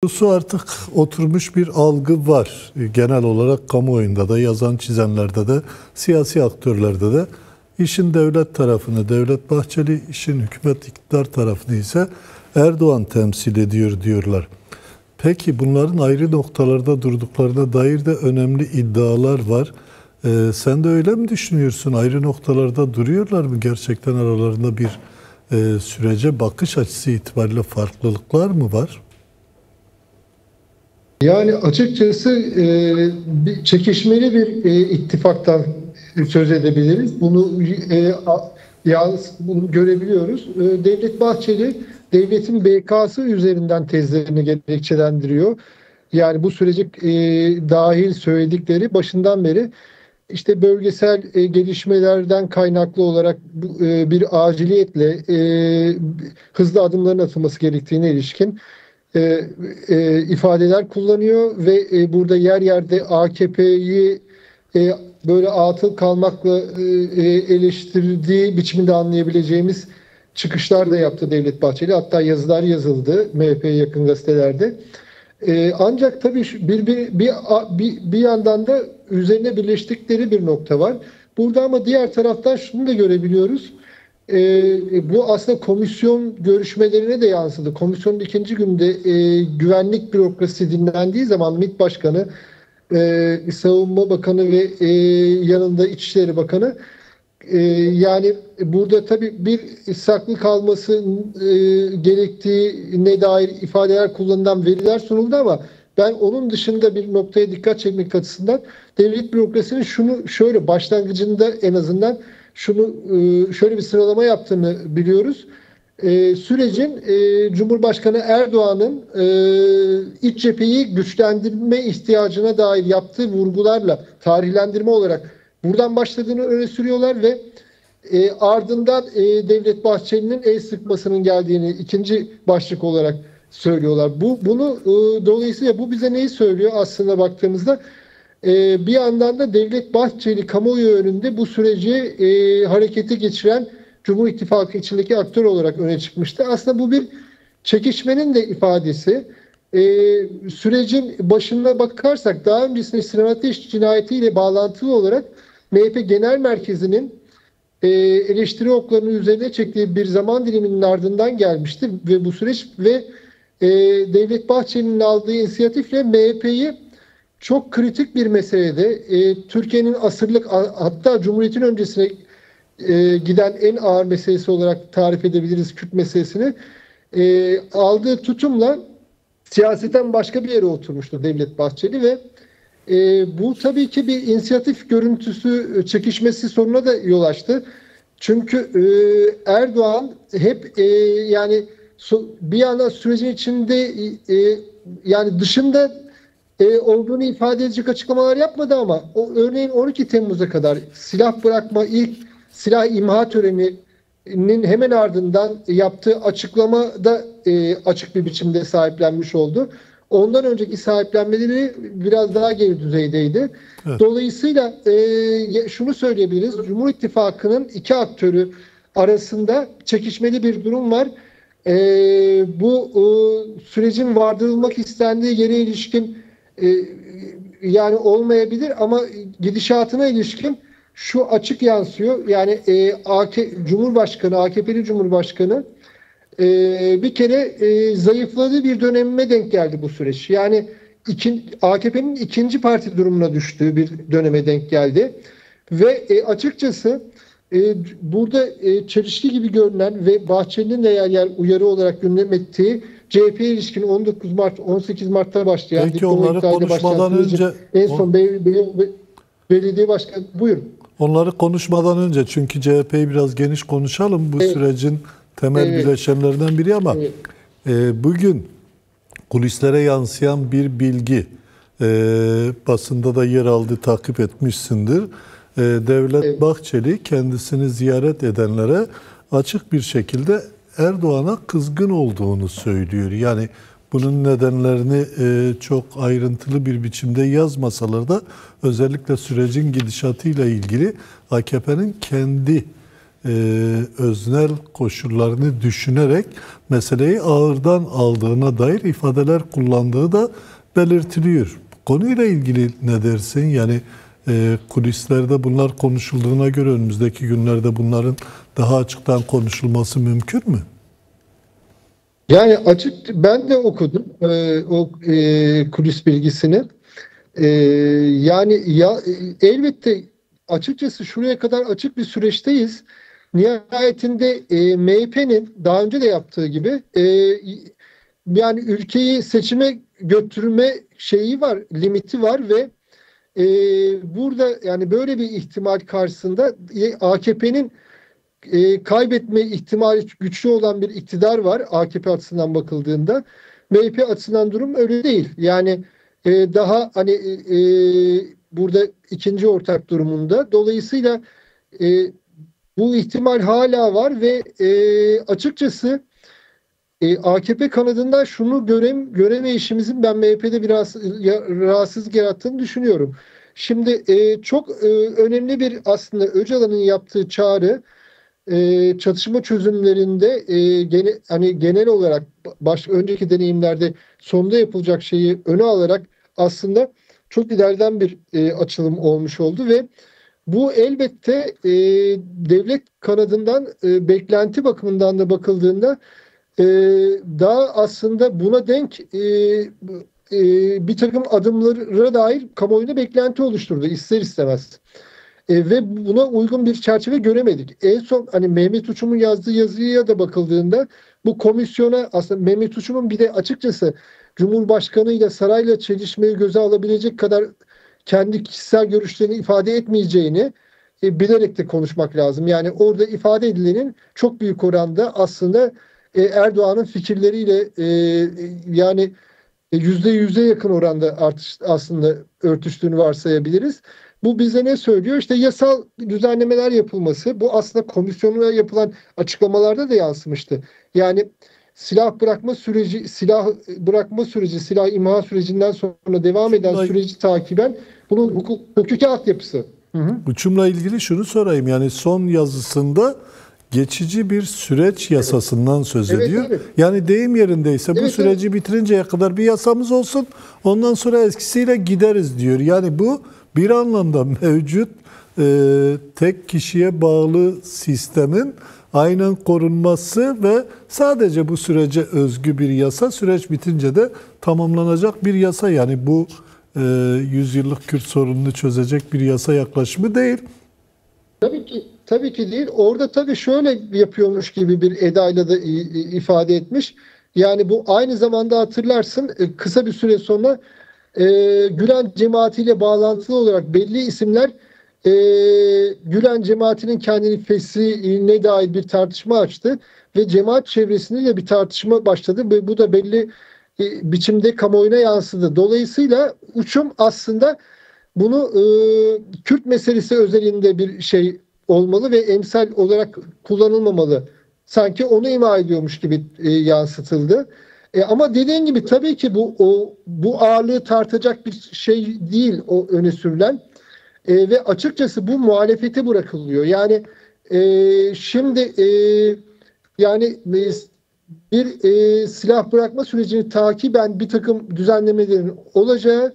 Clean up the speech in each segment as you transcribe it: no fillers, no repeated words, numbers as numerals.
Doğrusu artık oturmuş bir algı var. Genel olarak kamuoyunda da, yazan çizenlerde de, siyasi aktörlerde de işin devlet tarafını, Devlet Bahçeli, işin hükümet iktidar tarafını ise Erdoğan temsil ediyor diyorlar. Peki bunların ayrı noktalarda durduklarına dair de önemli iddialar var. Sen de öyle mi düşünüyorsun? Ayrı noktalarda duruyorlar mı? Gerçekten aralarında bir sürece bakış açısı itibariyle farklılıklar mı var? Yani açıkçası çekişmeli bir ittifaktan söz edebiliriz. Bunu görebiliyoruz. Devlet Bahçeli devletin BK'sı üzerinden tezlerini gerekçelendiriyor. Yani bu sürece dahil söyledikleri başından beri işte bölgesel gelişmelerden kaynaklı olarak bir aciliyetle hızlı adımların atılması gerektiğine ilişkin ifadeler kullanıyor ve burada yer yerde AKP'yi böyle atıl kalmakla eleştirdiği biçiminde anlayabileceğimiz çıkışlar da yaptı Devlet Bahçeli. Hatta yazılar yazıldı MHP'ye yakın gazetelerde. Ancak tabii bir yandan da üzerine birleştikleri bir nokta var. Burada ama diğer taraftan şunu da görebiliyoruz. Bu aslında komisyon görüşmelerine de yansıdı. Komisyonun ikinci günde güvenlik bürokrasisi dinlendiği zaman MİT Başkanı, Savunma Bakanı ve yanında İçişleri Bakanı yani burada tabii bir saklı kalması gerektiğine dair ifadeler kullanılan veriler sunuldu ama ben onun dışında bir noktaya dikkat çekmek açısından devlet bürokrasinin şunu şöyle başlangıcında en azından şöyle bir sıralama yaptığını biliyoruz. Sürecin Cumhurbaşkanı Erdoğan'ın iç cepheyi güçlendirme ihtiyacına dair yaptığı vurgularla tarihlendirme olarak buradan başladığını öne sürüyorlar ve ardından Devlet Bahçeli'nin el sıkmasının geldiğini ikinci başlık olarak söylüyorlar. Dolayısıyla bu bize neyi söylüyor aslında baktığımızda? Bir yandan da Devlet Bahçeli kamuoyu önünde bu süreci harekete geçiren Cumhur İttifakı içindeki aktör olarak öne çıkmıştı. Aslında bu bir çekişmenin de ifadesi. Sürecin başına bakarsak daha öncesinde Sinan Ateş cinayetiyle bağlantılı olarak MHP Genel Merkezi'nin eleştiri oklarının üzerine çektiği bir zaman diliminin ardından gelmişti ve bu süreç ve Devlet Bahçeli'nin aldığı inisiyatifle MHP'yi çok kritik bir meselede Türkiye'nin asırlık hatta Cumhuriyet'in öncesine giden en ağır meselesi olarak tarif edebiliriz Kürt meselesini aldığı tutumla siyaseten başka bir yere oturmuştu Devlet Bahçeli ve bu tabii ki bir inisiyatif görüntüsü çekişmesi sorununa da yol açtı. Çünkü Erdoğan hep yani bir yana sürecin içinde yani dışında olduğunu ifade edecek açıklamalar yapmadı ama örneğin 12 Temmuz'a kadar silah bırakma ilk silah imha töreninin hemen ardından yaptığı açıklamada açık bir biçimde sahiplenmiş oldu. Ondan önceki sahiplenmeleri biraz daha geri düzeydeydi. Evet. Dolayısıyla şunu söyleyebiliriz. Cumhur İttifakı'nın iki aktörü arasında çekişmeli bir durum var. Bu sürecin vardırılmak istendiği yere ilişkin yani olmayabilir ama gidişatına ilişkin şu açık yansıyor. Yani AKP'li Cumhurbaşkanı bir kere zayıfladığı bir dönemime denk geldi bu süreç. Yani AKP'nin ikinci parti durumuna düştüğü bir döneme denk geldi. Ve açıkçası burada çelişki gibi görünen ve Bahçeli'nin de yer uyarı olarak gündem ettiği CHP'ye ilişkin 19 Mart 18 Mart'ta başlayan peki onları konuşmadan önce en son belediye başkanı buyurun. Onları konuşmadan önce çünkü CHP'yi biraz geniş konuşalım. Bu sürecin temel bileşenlerinden biri ama bugün kulislere yansıyan bir bilgi basında da yer aldı, takip etmişsindir. Devlet Bahçeli kendisini ziyaret edenlere açık bir şekilde Erdoğan'a kızgın olduğunu söylüyor. Yani bunun nedenlerini çok ayrıntılı bir biçimde yazmasalar da özellikle sürecin gidişatıyla ilgili AKP'nin kendi öznel koşullarını düşünerek meseleyi ağırdan aldığına dair ifadeler kullandığı da belirtiliyor. Bu konuyla ilgili ne dersin? Yani kulislerde bunlar konuşulduğuna göre önümüzdeki günlerde bunların daha açıktan konuşulması mümkün mü? Yani açık, ben de okudum o kulis bilgisini. Yani ya elbette açıkçası şuraya kadar açık bir süreçteyiz. Nihayetinde MHP'nin daha önce de yaptığı gibi yani ülkeyi seçime götürme şeyi var, limiti var ve burada yani böyle bir ihtimal karşısında AKP'nin kaybetme ihtimali güçlü olan bir iktidar var AKP açısından bakıldığında. MHP açısından durum öyle değil. Yani daha hani burada ikinci ortak durumunda. Dolayısıyla bu ihtimal hala var ve açıkçası AKP kanadından şunu göremeyişimizin ben MHP'de biraz rahatsızlık yarattığını düşünüyorum. Şimdi çok önemli bir aslında Öcalan'ın yaptığı çağrı çatışma çözümlerinde hani genel olarak önceki deneyimlerde sonda yapılacak şeyi öne alarak aslında çok ileriden bir açılım olmuş oldu ve bu elbette devlet kanadından beklenti bakımından da bakıldığında daha aslında buna denk bir takım adımlara dair kamuoyunda beklenti oluşturdu ister istemez. Ve buna uygun bir çerçeve göremedik. En son hani Mehmet Uçum'un yazdığı yazıya da bakıldığında bu komisyona aslında Mehmet Uçum'un bir de açıkçası Cumhurbaşkanı ile sarayla çelişmeyi göze alabilecek kadar kendi kişisel görüşlerini ifade etmeyeceğini bilerek de konuşmak lazım. Yani orada ifade edilenin çok büyük oranda aslında Erdoğan'ın fikirleriyle yani %100'e yakın oranda aslında örtüştüğünü varsayabiliriz. Bu bize ne söylüyor? İşte yasal düzenlemeler yapılması. Bu aslında komisyonuna yapılan açıklamalarda da yansımıştı. Yani silah bırakma süreci, silah imha sürecinden sonra devam eden süreci takiben bunun hukuki altyapısı. Uçumla ilgili şunu sorayım. Yani son yazısında geçici bir süreç yasasından söz ediyor. Evet. Yani deyim yerindeyse bu süreci bitirinceye kadar bir yasamız olsun. Ondan sonra eskisiyle gideriz diyor. Yani bu bir anlamda mevcut tek kişiye bağlı sistemin aynen korunması ve sadece bu sürece özgü bir yasa, süreç bitince de tamamlanacak bir yasa. Yani bu 100 yıllık Kürt sorununu çözecek bir yasa yaklaşımı değil. Tabii ki değil. Orada tabii şöyle yapıyormuş gibi bir edayla da ifade etmiş. Yani bu aynı zamanda hatırlarsın kısa bir süre sonra Gülen cemaatiyle bağlantılı olarak belli isimler Gülen cemaatinin kendini fesihine dair bir tartışma açtı ve cemaat çevresinde de bir tartışma başladı ve bu da belli biçimde kamuoyuna yansıdı. Dolayısıyla Uçum aslında bunu Kürt meselesi özelinde bir şey olmalı ve emsal olarak kullanılmamalı. Sanki onu ima ediyormuş gibi yansıtıldı. Ama dediğin gibi tabii ki bu ağırlığı tartacak bir şey değil o öne sürülen. Ve açıkçası bu muhalefete bırakılıyor. Yani şimdi yani bir silah bırakma sürecini takiben bir takım düzenlemelerin olacağı,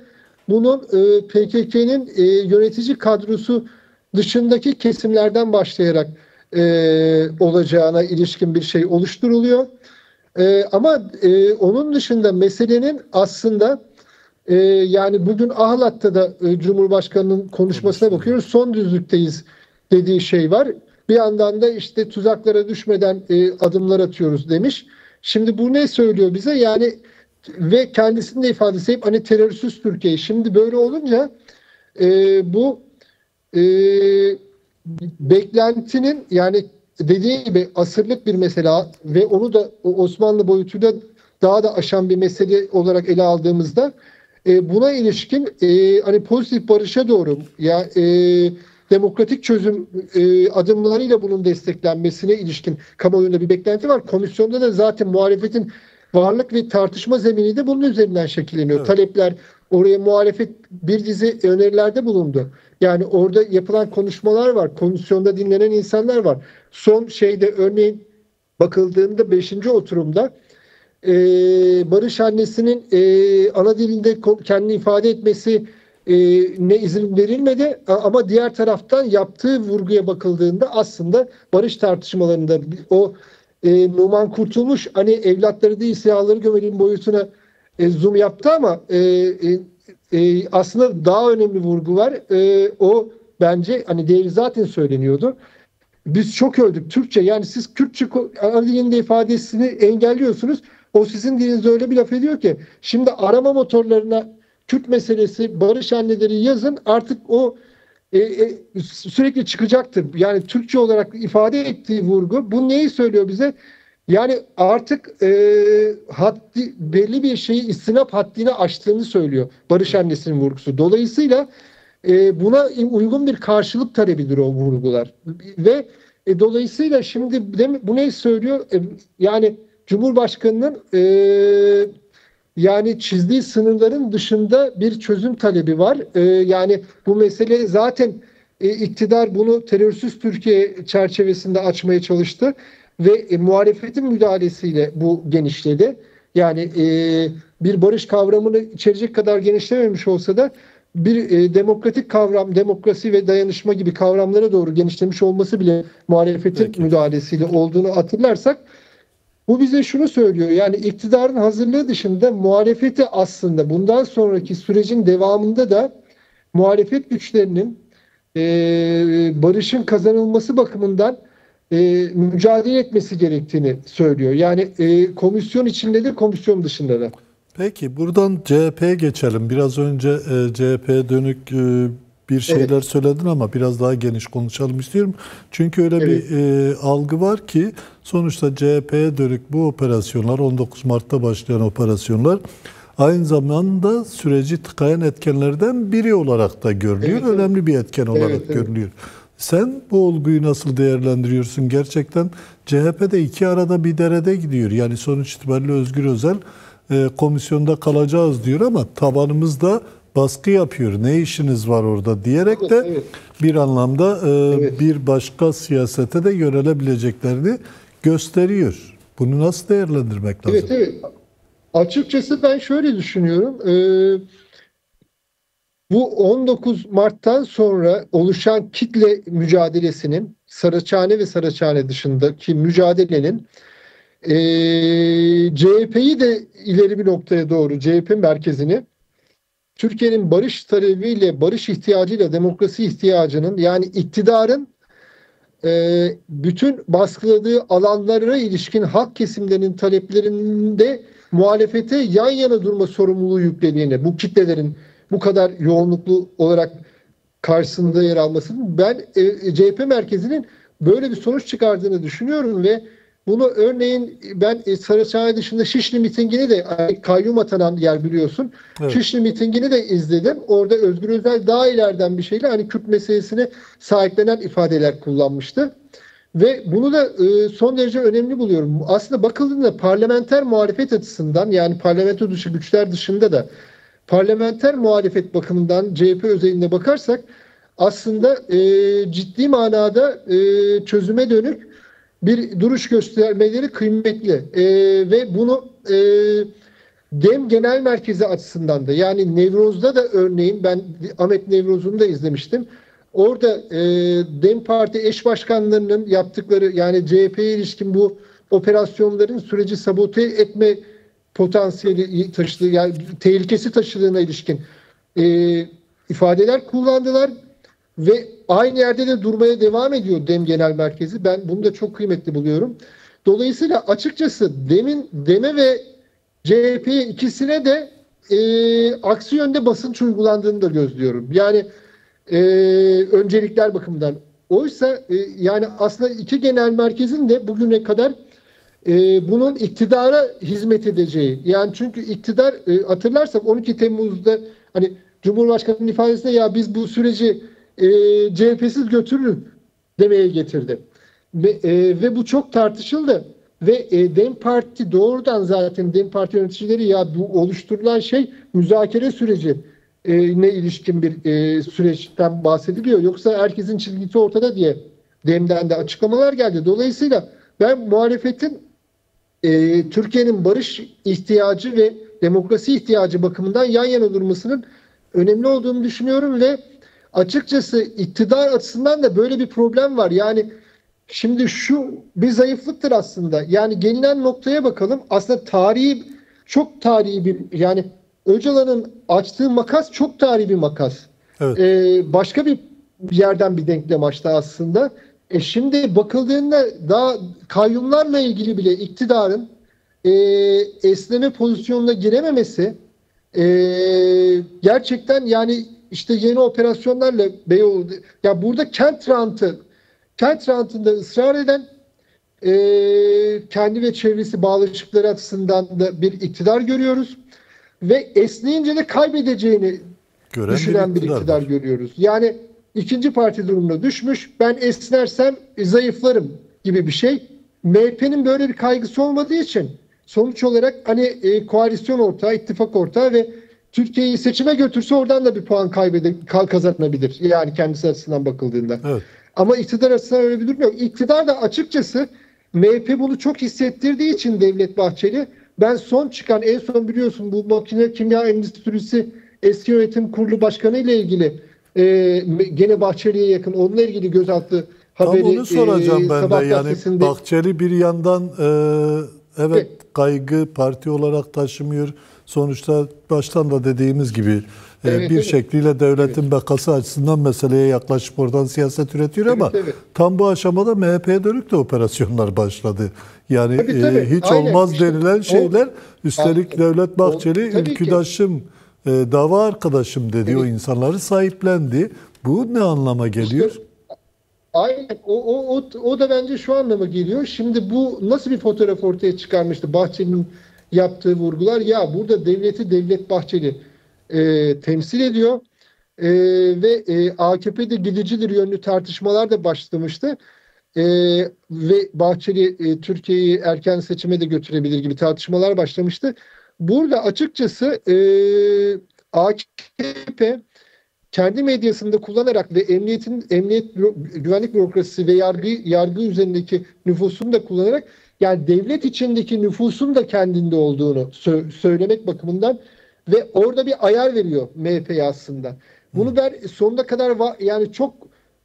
bunun PKK'nın yönetici kadrosu dışındaki kesimlerden başlayarak olacağına ilişkin bir şey oluşturuluyor. Ama onun dışında meselenin aslında yani bugün Ahlat'ta da Cumhurbaşkanı'nın konuşmasına bakıyoruz. Son düzlükteyiz dediği şey var. Bir yandan da işte tuzaklara düşmeden adımlar atıyoruz demiş. Şimdi bu ne söylüyor bize? Yani ve kendisinin de ifadesi hep hani terörsüz Türkiye. Şimdi böyle olunca bu beklentinin yani dediği gibi asırlık bir mesela ve onu da Osmanlı boyutuyla daha da aşan bir mesele olarak ele aldığımızda buna ilişkin hani pozitif barışa doğru ya demokratik çözüm adımlarıyla bunun desteklenmesine ilişkin kamuoyunda bir beklenti var. Komisyonda da zaten muhalefetin varlık ve tartışma zemini de bunun üzerinden şekilleniyor. Evet. Talepler, oraya muhalefet bir dizi önerilerde bulundu. Yani orada yapılan konuşmalar var. Komisyonda dinlenen insanlar var. son şeyde örneğin bakıldığında 5. oturumda Barış annesinin ana dilinde kendini ifade etmesi ne izin verilmedi, ama diğer taraftan yaptığı vurguya bakıldığında aslında barış tartışmalarında o Numan Kurtulmuş hani evlatları değil silahları gömelim boyutuna zoom yaptı, ama aslında daha önemli vurgu var. O bence hani değeri zaten söyleniyordu. Biz çok öldük Türkçe. Yani siz Kürtçe ana dilinde ifadesini engelliyorsunuz. O sizin dilinizde öyle bir laf ediyor ki. Şimdi arama motorlarına Kürt meselesi, barış anneleri yazın. Artık o sürekli çıkacaktır. Yani Türkçe olarak ifade ettiği vurgu. Bu neyi söylüyor bize? Yani artık belli bir şeyi istinap haddini aştığını söylüyor. Barış annesinin vurgusu. Dolayısıyla buna uygun bir karşılık talebidir o vurgular. Ve dolayısıyla şimdi bu ne söylüyor? Yani Cumhurbaşkanı'nın yani çizdiği sınırların dışında bir çözüm talebi var. Yani bu mesele zaten iktidar bunu terörsüz Türkiye çerçevesinde açmaya çalıştı ve muhalefetin müdahalesiyle bu genişledi. Yani bir barış kavramını içerecek kadar genişlememiş olsa da bir demokratik kavram, demokrasi ve dayanışma gibi kavramlara doğru genişlemiş olması bile muhalefetin müdahalesiyle olduğunu hatırlarsak, bu bize şunu söylüyor. Yani iktidarın hazırlığı dışında muhalefeti aslında bundan sonraki sürecin devamında da muhalefet güçlerinin barışın kazanılması bakımından mücadele etmesi gerektiğini söylüyor. Yani komisyon içinde de komisyon dışında da. Peki buradan CHP'ye geçelim. Biraz önce CHP'ye dönük bir şeyler söyledin ama biraz daha geniş konuşalım istiyorum. Çünkü öyle bir algı var ki sonuçta CHP'ye dönük bu operasyonlar, 19 Mart'ta başlayan operasyonlar aynı zamanda süreci tıkayan etkenlerden biri olarak da görülüyor. Önemli bir etken olarak görülüyor. Sen bu olguyu nasıl değerlendiriyorsun? Gerçekten CHP'de iki arada bir derede gidiyor. Yani sonuç itibariyle Özgür Özel komisyonda kalacağız diyor ama tabanımızda baskı yapıyor. Ne işiniz var orada diyerek de bir anlamda bir başka siyasete de yönelebileceklerini gösteriyor. Bunu nasıl değerlendirmek lazım? Evet. Açıkçası ben şöyle düşünüyorum. Bu 19 Mart'tan sonra oluşan kitle mücadelesinin Saraçhane ve Saraçhane dışındaki mücadelenin CHP'yi de ileri bir noktaya doğru, CHP merkezini Türkiye'nin barış talebiyle, barış ihtiyacıyla, demokrasi ihtiyacının, yani iktidarın bütün baskıladığı alanlara ilişkin halk kesimlerinin taleplerinde muhalefete yan yana durma sorumluluğu yüklediğini, bu kitlelerin bu kadar yoğunluklu olarak karşısında yer almasının ben CHP merkezinin böyle bir sonuç çıkardığını düşünüyorum ve bunu örneğin ben Saraçhane dışında Şişli mitingini de, kayyum atanan yer biliyorsun. Evet. Şişli mitingini de izledim. Orada Özgür Özel daha ileriden bir şeyle hani Kürt meselesine sahiplenen ifadeler kullanmıştı. Ve bunu da son derece önemli buluyorum. Aslında bakıldığında parlamenter muhalefet açısından, yani parlamento dışı güçler dışında da parlamenter muhalefet bakımından CHP özelinde bakarsak aslında ciddi manada çözüme dönük bir duruş göstermeleri kıymetli ve bunu DEM Genel Merkezi açısından da, yani Nevroz'da da örneğin ben Ahmet Nevroz'unu da izlemiştim. Orada DEM Parti eş başkanlarının yaptıkları, yani CHP'ye ilişkin bu operasyonların süreci sabote etme potansiyeli taşıdığı, yani tehlikesi taşıdığına ilişkin ifadeler kullandılar. Ve aynı yerde de durmaya devam ediyor DEM Genel Merkezi. Ben bunu da çok kıymetli buluyorum. Dolayısıyla açıkçası DEM'e ve CHP'ye ikisine de aksi yönde basınç uygulandığını da gözlüyorum. Yani öncelikler bakımından. Oysa yani aslında iki genel merkezin de bugüne kadar bunun iktidara hizmet edeceği. Yani çünkü iktidar hatırlarsak 12 Temmuz'da hani Cumhurbaşkanı'nın ifadesinde ya biz bu süreci CHP'siz götürür demeye getirdi. Ve bu çok tartışıldı. Ve DEM Parti doğrudan, zaten DEM Parti yöneticileri ya bu oluşturulan şey müzakere süreci ne ilişkin bir süreçten bahsediliyor. Yoksa herkesin çizgisi ortada diye Dem'den de açıklamalar geldi. Dolayısıyla ben muhalefetin Türkiye'nin barış ihtiyacı ve demokrasi ihtiyacı bakımından yan yana durmasının önemli olduğunu düşünüyorum ve açıkçası iktidar açısından da böyle bir problem var. Yani şimdi şu bir zayıflıktır aslında. Yani gelinen noktaya bakalım. Aslında çok tarihi bir, yani Öcalan'ın açtığı makas çok tarihi bir makas. Evet. Başka bir yerden bir denklem açtı aslında. Şimdi bakıldığında daha kayyumlarla ilgili bile iktidarın esneme pozisyonuna girememesi gerçekten, yani işte yeni operasyonlarla Beyoğlu, ya burada kent rantında ısrar eden, kendi ve çevresi bağlaşıkları açısından da bir iktidar görüyoruz ve esneyince de kaybedeceğini düşünen bir iktidar görüyoruz. Yani ikinci parti durumuna düşmüş. Ben esnersem zayıflarım gibi bir şey. MHP'nin böyle bir kaygısı olmadığı için sonuç olarak hani koalisyon ortağı, ittifak ortağı ve Türkiye'yi seçime götürse oradan da bir puan kazanabilir. Yani kendisi açısından bakıldığında. Evet. Ama iktidar açısından öyle bir durum yok. İktidar da açıkçası MHP bunu çok hissettirdiği için Devlet Bahçeli, ben son çıkan, en son biliyorsun bu makine kimya endüstrisi eski yönetim kurulu başkanı ile ilgili gene Bahçeli'ye yakın, onunla ilgili gözaltı haberi. Tam onu soracağım ben de. Yani gazetesinde. Bahçeli bir yandan evet kaygı parti olarak taşımıyor. Sonuçta baştan da dediğimiz gibi bir şekliyle devletin bekası açısından meseleye yaklaşıp oradan siyaset üretiyor ama tam bu aşamada MHP'ye dönük de operasyonlar başladı. Yani hiç aynen. olmaz İşte denilen şeyler, üstelik Devlet Bahçeli ülküdaşım, dava arkadaşım dedi, o insanları sahiplendi. Bu ne anlama geliyor? İşte, aynen. O da bence şu anlama geliyor. Şimdi bu nasıl bir fotoğraf ortaya çıkarmıştı Bahçeli'nin yaptığı vurgular? Ya burada devleti Devlet Bahçeli temsil ediyor ve AKP'de gidicidir yönlü tartışmalar da başlamıştı. Ve Bahçeli Türkiye'yi erken seçime de götürebilir gibi tartışmalar başlamıştı. Burada açıkçası AKP kendi medyasında kullanarak ve emniyet güvenlik bürokrasisi ve yargı üzerindeki nüfusunu da kullanarak, yani devlet içindeki nüfusun da kendinde olduğunu söylemek bakımından ve orada bir ayar veriyor MHP'ye aslında. Bunu ben sonuna kadar yani çok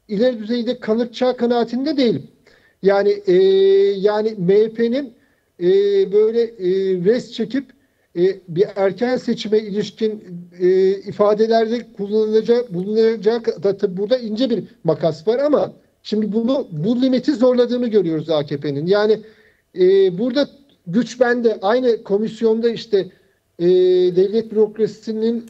ileri düzeyde kanıtacağı kanaatinde değilim. Yani MHP'nin böyle res çekip bir erken seçime ilişkin ifadelerde bulunacak da tabii burada ince bir makas var ama şimdi bu limiti zorladığını görüyoruz AKP'nin. Yani burada güç bende. Aynı komisyonda işte devlet bürokrasisinin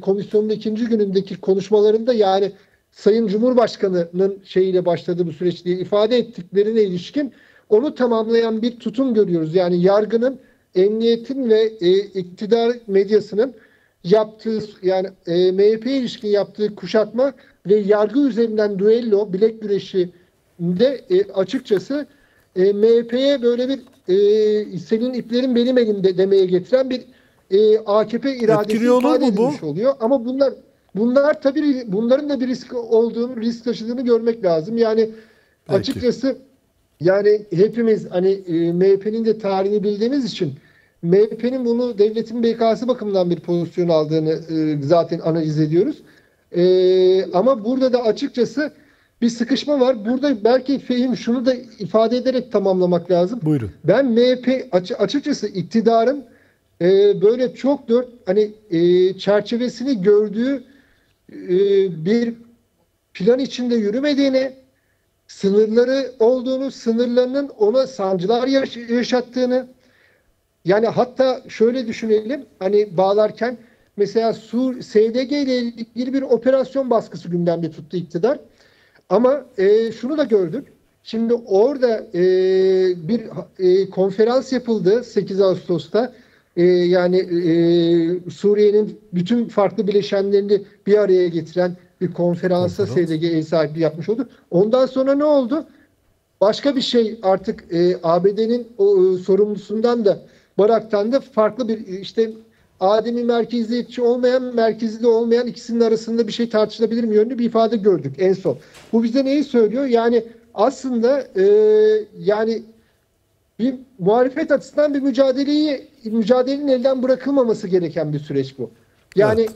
komisyonun ikinci günündeki konuşmalarında, yani Sayın Cumhurbaşkanı'nın şeyiyle başladığı bu süreç diye ifade ettiklerine ilişkin onu tamamlayan bir tutum görüyoruz. Yani yargının, emniyetin ve iktidar medyasının yaptığı, yani MHP'ye ilişkin yaptığı kuşatma ve yargı üzerinden düello, bilek güreşinde açıkçası MHP'ye böyle bir senin iplerin benim elimde demeye getiren bir AKP iradesi ifade edilmiş oluyor. Ama bunlar tabii bunların da bir risk taşıdığını görmek lazım. Yani açıkçası yani hepimiz hani MHP'nin de tarihini bildiğimiz için MHP'nin bunu devletin bekası bakımından bir pozisyon aldığını zaten analiz ediyoruz. Ama burada da açıkçası bir sıkışma var. Burada belki Fehim şunu da ifade ederek tamamlamak lazım. Buyurun. Ben MHP açıkçası iktidarın böyle çok hani çerçevesini gördüğü bir plan içinde yürümediğini, sınırları olduğunu, sınırlarının ona sancılar yaşattığını, yani hatta şöyle düşünelim, hani bağlarken mesela SDG ile ilgili bir operasyon baskısı gündemde tuttu iktidar. Ama şunu da gördük. Şimdi orada bir konferans yapıldı 8 Ağustos'ta. Yani Suriye'nin bütün farklı bileşenlerini bir araya getiren bir konferansa SDG ev sahipliği yapmış oldu. Ondan sonra ne oldu? Başka bir şey artık ABD'nin sorumlusundan da Barak'tan da farklı bir işte ademi merkeziyetçi olmayan, merkezli olmayan ikisinin arasında bir şey tartışılabilir mi yönlü bir ifade gördük en son. Bu bize neyi söylüyor? Yani aslında yani bir muhalefet açısından bir mücadelenin elden bırakılmaması gereken bir süreç bu. Yani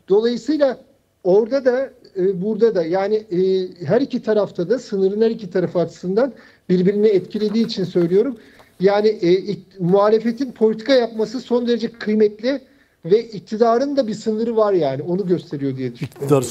dolayısıyla orada da burada da yani her iki tarafta da sınırın her iki tarafı açısından birbirini etkilediği için söylüyorum. Yani muhalefetin politika yapması son derece kıymetli ve iktidarın da bir sınırı var yani onu gösteriyor diye düşünüyorum. İktidar